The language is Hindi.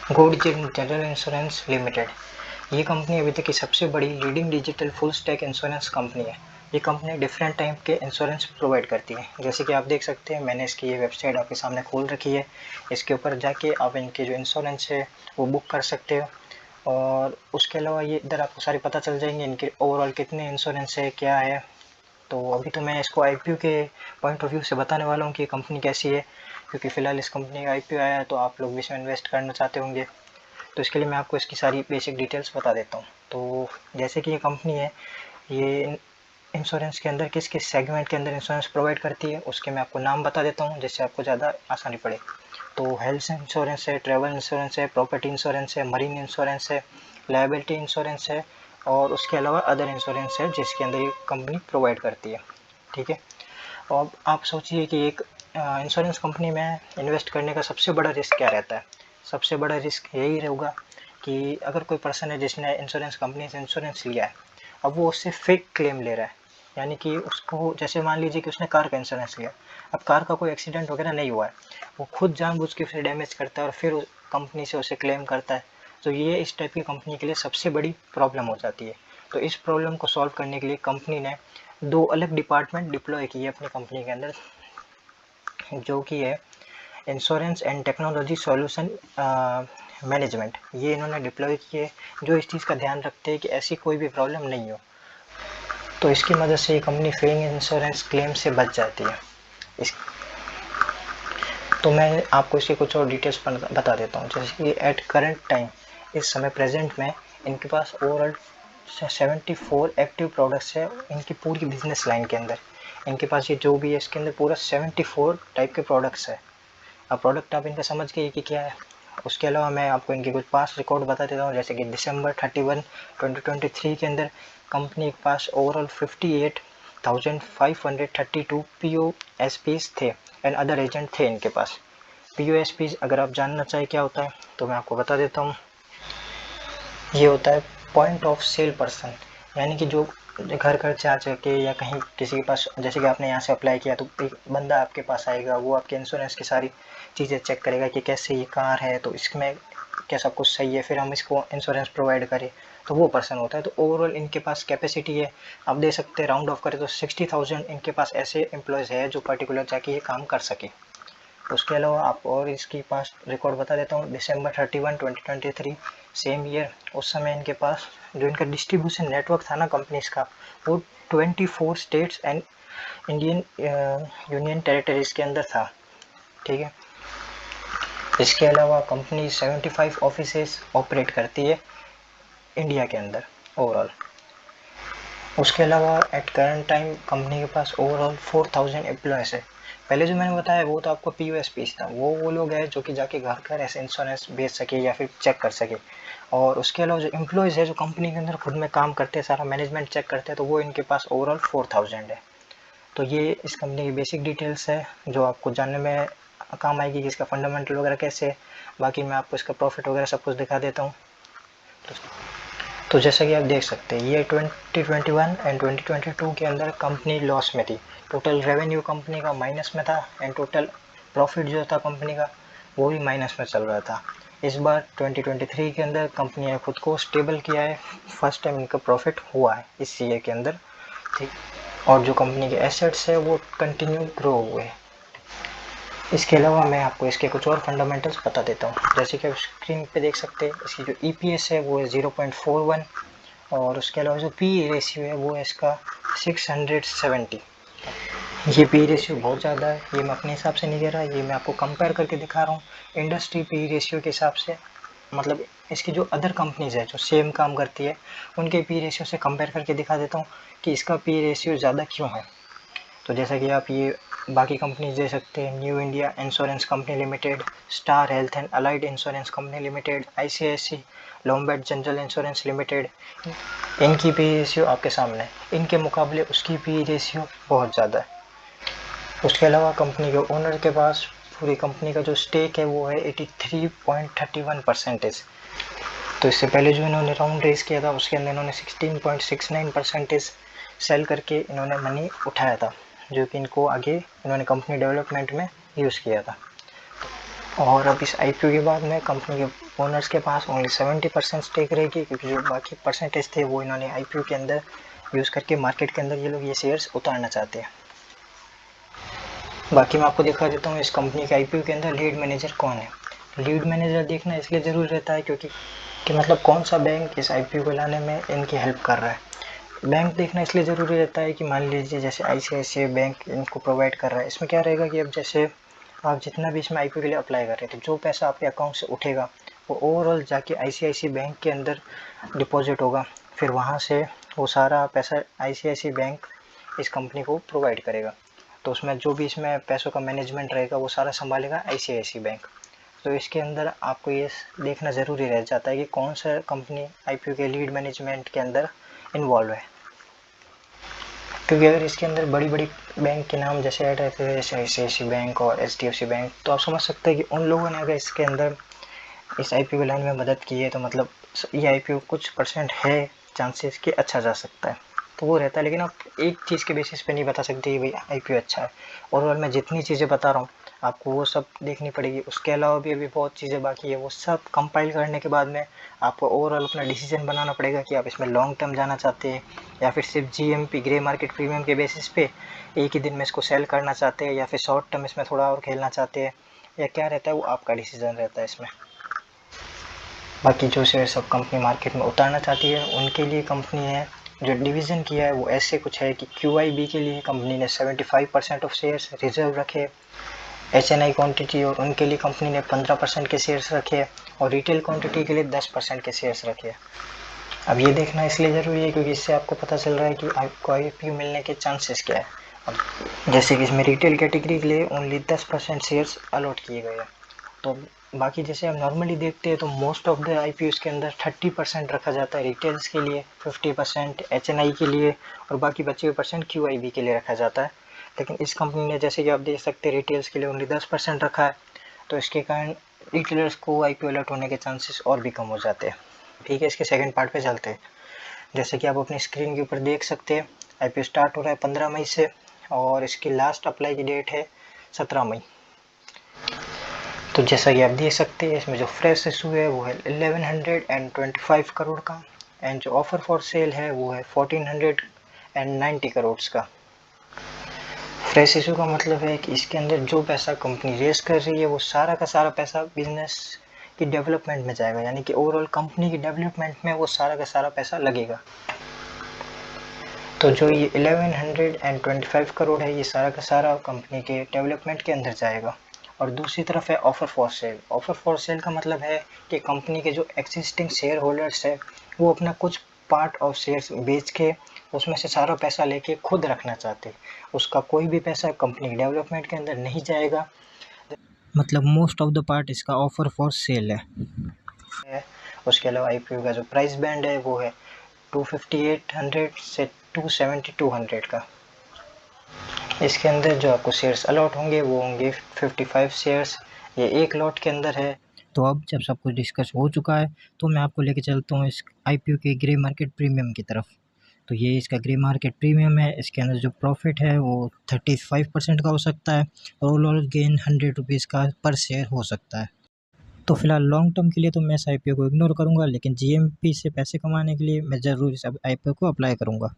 गोल्डजेट जनरल इंश्योरेंस लिमिटेड, ये कंपनी अभी तक की सबसे बड़ी leading digital full stack insurance company है। ये कंपनी डिफरेंट टाइप के इंश्योरेंस प्रोवाइड करती है। जैसे कि आप देख सकते हैं, मैंने इसकी ये वेबसाइट आपके सामने खोल रखी है। इसके ऊपर जाके आप इनके जो इंश्योरेंस है वो बुक कर सकते हो, और उसके अलावा ये इधर आपको सारे पता चल जाएंगे इनके ओवरऑल कितने इंश्योरेंस है, क्या है। तो अभी तो मैं इसको आईपीओ के पॉइंट ऑफ व्यू से बताने वाला हूँ कि कंपनी कैसी है, क्योंकि फ़िलहाल इस कंपनी का आईपीओ आया है तो आप लोग भी इसमें इन्वेस्ट करना चाहते होंगे। तो इसके लिए मैं आपको इसकी सारी बेसिक डिटेल्स बता देता हूँ। तो जैसे कि ये कंपनी है, ये इंश्योरेंस के अंदर किस किस सेगमेंट के अंदर इंश्योरेंस प्रोवाइड करती है उसके मैं आपको नाम बता देता हूँ, जिससे आपको ज़्यादा आसानी पड़े। तो हेल्थ इंश्योरेंस है, ट्रैवल इंश्योरेंस है, प्रॉपर्टी इंश्योरेंस है, मरीन इंश्योरेंस है, लायबिलिटी इंश्योरेंस है, और उसके अलावा अदर इंश्योरेंस है जिसके अंदर ये कंपनी प्रोवाइड करती है। ठीक है। अब आप सोचिए कि एक इंश्योरेंस कंपनी में इन्वेस्ट करने का सबसे बड़ा रिस्क क्या रहता है। सबसे बड़ा रिस्क यही रहेगा कि अगर कोई पर्सन है जिसने इंश्योरेंस कंपनी से इंश्योरेंस लिया है, अब वो उससे फेक क्लेम ले रहा है। यानी कि उसको, जैसे मान लीजिए कि उसने कार का इंश्योरेंस लिया, अब कार का कोई एक्सीडेंट वगैरह नहीं हुआ है, वो खुद जानबूझ के उसे डैमेज करता है और फिर कंपनी से उसे क्लेम करता है। तो ये इस टाइप की कंपनी के लिए सबसे बड़ी प्रॉब्लम हो जाती है। तो इस प्रॉब्लम को सॉल्व करने के लिए कंपनी ने दो अलग डिपार्टमेंट डिप्लॉय किए अपनी कंपनी के अंदर, जो कि है insurance and technology solution management. ये इन्होंने डिप्लॉय किए, जो इस चीज़ का ध्यान रखते हैं कि ऐसी कोई भी प्रॉब्लम नहीं हो। तो इसकी मदद से ये कंपनी फेक इंश्योरेंस क्लेम से बच जाती है। इस तो मैं आपको इसके कुछ और डिटेल्स बता देता हूँ। जैसे कि एट करंट टाइम, इस समय प्रेजेंट में इनके पास ओवरऑल 74 एक्टिव प्रोडक्ट्स है इनकी पूरी बिजनेस लाइन के अंदर। इनके पास ये जो भी है इसके अंदर पूरा 74 टाइप के प्रोडक्ट्स है। अब प्रोडक्ट आप इनका समझ गए कि क्या है। उसके अलावा मैं आपको इनके कुछ पास रिकॉर्ड बता देता हूँ। जैसे कि दिसंबर 31, 2023 के अंदर कंपनी के पास ओवरऑल 58,532 POSPs थे एंड अदर एजेंट थे इनके पास। POSPs अगर आप जानना चाहें क्या होता है तो मैं आपको बता देता हूँ। ये होता है पॉइंट ऑफ सेल पर्सन, यानी कि जो घर घर जा के या कहीं किसी के पास, जैसे कि आपने यहाँ से अप्लाई किया तो एक बंदा आपके पास आएगा, वो आपके इंश्योरेंस की सारी चीज़ें चेक करेगा कि कैसे ये कार है तो इसमें क्या सब कुछ सही है, फिर हम इसको इंश्योरेंस प्रोवाइड करें। तो वो पर्सन होता है। तो ओवरऑल इनके पास कैपेसिटी है, आप दे सकते हैं राउंड ऑफ करें तो 60,000 इनके पास ऐसे एम्प्लॉयज़ है जो पर्टिकुलर जाके ये काम कर सके। उसके अलावा आप और इसकी पास रिकॉर्ड बता देता हूँ। दिसंबर 31, 2023 सेम ईयर, उस समय इनके पास जो इनका डिस्ट्रीब्यूशन नेटवर्क था ना कंपनीज का, वो 24 states and Indian union territories के अंदर था। ठीक है। इसके अलावा कंपनी 75 ऑफिसेस ऑपरेट करती है इंडिया के अंदर ओवरऑल। उसके अलावा एट करंट टाइम कंपनी के पास ओवरऑल 4000 एम्प्लॉयज़ है। पहले जो मैंने बताया वो तो आपको POSPs था, वो लोग हैं जो कि जाके घर घर ऐसे इंश्योरेंस बेच सके या फिर चेक कर सके। और उसके अलावा जो एम्प्लॉयज़ है जो कंपनी के अंदर खुद में काम करते हैं, सारा मैनेजमेंट चेक करते हैं, तो वो इनके पास ओवरऑल 4000 है। तो ये इस कंपनी की बेसिक डिटेल्स है जो आपको जानने में काम आएगी कि इसका फंडामेंटल वगैरह कैसे है। बाकी मैं आपको इसका प्रॉफिट वगैरह सब कुछ दिखा देता हूँ। तो जैसा कि आप देख सकते हैं, ये 2021 एंड 2022 के अंदर कंपनी लॉस में थी। टोटल रेवेन्यू कंपनी का माइनस में था एंड टोटल प्रॉफिट जो था कंपनी का वो भी माइनस में चल रहा था। इस बार 2023 के अंदर कंपनी ने खुद को स्टेबल किया है। फर्स्ट टाइम इनका प्रॉफिट हुआ है इस ईयर के अंदर। ठीक। और जो कंपनी के एसेट्स है वो कंटिन्यू ग्रो हुए। इसके अलावा मैं आपको इसके कुछ और फंडामेंटल्स बता देता हूँ। जैसे कि आप स्क्रीन पे देख सकते हैं, इसकी जो EPS है वो है 0.41, और उसके अलावा जो PE रेशियो है वो है इसका 670। ये PE रेशियो बहुत ज़्यादा है। ये मैं अपने हिसाब से नहीं दे रहा, ये मैं आपको कंपेयर करके दिखा रहा हूँ इंडस्ट्री PE रेशियो के हिसाब से। मतलब इसकी जो अदर कंपनीज़ है जो सेम काम करती है उनके PE रेशियो से कंपेयर करके दिखा देता हूँ कि इसका PE रेशियो ज़्यादा क्यों है। तो जैसा कि आप ये बाकी कंपनीज दे सकते हैं, new India insurance company limited, star health and allied insurance company limited, ICICI Lombard general insurance limited. इनकी पी रेशियो आपके सामने है, इनके मुकाबले उसकी पी रेशियो बहुत ज़्यादा है। उसके अलावा कंपनी के ओनर के पास पूरी कंपनी का जो स्टेक है वो है 83.31%। तो इससे पहले जो इन्होंने राउंड रेस किया था उसके अंदर इन्होंने 16.69% सेल करके इन्होंने मनी उठाया था, जो कि इनको आगे इन्होंने कंपनी डेवलपमेंट में यूज़ किया था। और अब इस आईपीओ के बाद में कंपनी के ओनर्स के पास ओनली 70% स्टेक रहेगी, क्योंकि जो बाकी परसेंटेज थे वो इन्होंने आईपीओ के अंदर यूज़ करके मार्केट के अंदर ये लोग ये शेयर्स उतारना चाहते हैं। बाकी मैं आपको दिखा देता हूँ इस कंपनी के आईपीओ के अंदर लीड मैनेजर कौन है। लीड मैनेजर देखना इसलिए ज़रूरी रहता है क्योंकि मतलब कौन सा बैंक इस आईपीओ को लाने में इनकी हेल्प कर रहा है। बैंक देखना इसलिए ज़रूरी रहता है कि मान लीजिए जैसे आईसीआईसीआई बैंक इनको प्रोवाइड कर रहा है। इसमें क्या रहेगा कि अब जैसे आप जितना भी इसमें आईपीओ के लिए अप्लाई कर रहे हैं तो जो पैसा आपके अकाउंट से उठेगा वो ओवरऑल जाके आईसीआईसीआई बैंक के अंदर डिपॉजिट होगा। फिर वहाँ से वो सारा पैसा आईसीआईसीआई बैंक इस कंपनी को प्रोवाइड करेगा। तो उसमें जो भी इसमें पैसों का मैनेजमेंट रहेगा वो सारा संभालेगा आईसीआईसीआई बैंक। तो इसके अंदर आपको ये देखना ज़रूरी रह जाता है कि कौन सा कंपनी आईपीओ के लीड मैनेजमेंट के अंदर इन्वॉल्व है, क्योंकि अगर इसके अंदर बड़ी बड़ी बैंक के नाम जैसे ऐड रहते हैं जैसे आईसीआईसीआई बैंक और एचडीएफसी बैंक, तो आप समझ सकते हैं कि उन लोगों ने अगर इसके अंदर इस आईपीओ लाइन में मदद की है तो मतलब ये आईपीओ कुछ परसेंट है चांसेस कि अच्छा जा सकता है, तो वो रहता है। लेकिन आप एक चीज़ के बेसिस पे नहीं बता सकते कि भाई आईपीओ अच्छा है। ओवरऑल मैं जितनी चीज़ें बता रहा हूँ आपको वो सब देखनी पड़ेगी। उसके अलावा भी अभी बहुत चीज़ें बाकी है, वो सब कंपाइल करने के बाद में आपको ओवरऑल अपना डिसीजन बनाना पड़ेगा कि आप इसमें लॉन्ग टर्म जाना चाहते हैं या फिर सिर्फ जीएमपी ग्रे मार्केट प्रीमियम के बेसिस पे एक ही दिन में इसको सेल करना चाहते हैं या फिर शॉर्ट टर्म इसमें थोड़ा और खेलना चाहते हैं, या क्या रहता है वो आपका डिसीजन रहता है इसमें। बाकी जो शेयर सब कंपनी मार्केट में उतारना चाहती है उनके लिए कंपनी ने जो डिवीज़न किया है वो ऐसे कुछ है कि QIB के लिए कंपनी ने 75% ऑफ शेयर्स रिजर्व रखे, HNI क्वांटिटी और उनके लिए कंपनी ने 15% के शेयर्स रखे और रिटेल क्वांटिटी के लिए 10% के शेयर्स रखे। अब ये देखना इसलिए ज़रूरी है क्योंकि इससे आपको पता चल रहा है कि आपको IPO मिलने के चांसेस क्या है। अब जैसे कि इसमें रिटेल कैटेगरी के लिए ओनली 10% शेयर्स अलॉट किए गए हैं, तो बाकी जैसे हम नॉर्मली देखते हैं तो मोस्ट ऑफ द आईपीओस के अंदर 30% रखा जाता है रिटेल्स के लिए, 50% HNI के लिए और बाकी बचे हुए परसेंट QIB के लिए रखा जाता है। लेकिन इस कंपनी ने जैसे कि आप देख सकते हैं रिटेल्स के लिए ओनली 10% रखा है, तो इसके कारण रिटेलर्स को आईपीओ अलर्ट होने के चांसेस और भी कम हो जाते हैं। ठीक है, इसके सेकेंड पार्ट पे चलते हैं। जैसे कि आप अपनी स्क्रीन के ऊपर देख सकते हैं आईपीओ स्टार्ट हो रहा है 15 मई से और इसकी लास्ट अप्लाई की डेट है 17 मई। तो जैसा कि आप देख सकते हैं इसमें जो फ्रेश इशू है वो है 1125 करोड़ का एंड जो ऑफर फॉर सेल है वो है 1490 करोड़ का। फ्रेश इशू का मतलब है कि इसके अंदर जो पैसा कंपनी रेस कर रही है वो सारा का सारा पैसा बिजनेस की डेवलपमेंट में जाएगा, यानी कि ओवरऑल कंपनी की डेवलपमेंट में वो सारा का सारा पैसा लगेगा। तो जो ये 1125 करोड़ है ये सारा का सारा कंपनी के डेवलपमेंट के अंदर जाएगा। और दूसरी तरफ है offer for sale. Offer for sale का मतलब है कि कंपनी के जो एग्जिस्टिंग शेयर होल्डर्स है वो अपना कुछ पार्ट ऑफ शेयर्स बेच के उसमें से सारा पैसा लेके खुद रखना चाहते हैं। उसका कोई भी पैसा कंपनी के डेवलपमेंट के अंदर नहीं जाएगा, मतलब मोस्ट ऑफ द पार्ट इसका ऑफ़र फॉर सेल है। उसके अलावा आईपीओ का जो प्राइस बैंड है वो है 25800 से 27200 का। इसके अंदर जो आपको शेयर्स अलॉट होंगे वो होंगे 55 शेयर्स, ये एक लॉट के अंदर है। तो अब जब सब कुछ डिस्कस हो चुका है तो मैं आपको लेके चलता हूँ इस आईपीओ के ग्रे मार्केट प्रीमियम की तरफ। तो ये इसका ग्रे मार्केट प्रीमियम है, इसके अंदर जो प्रॉफिट है वो 35% का हो सकता है और ओवरऑल गेन 100 रुपीज़ का पर शेयर हो सकता है। तो फिलहाल लॉन्ग टर्म के लिए तो मैं इस आईपीओ को इग्नोर करूँगा, लेकिन जीएमपी से पैसे कमाने के लिए मैं ज़रूर इस आईपीओ को अप्लाई करूँगा।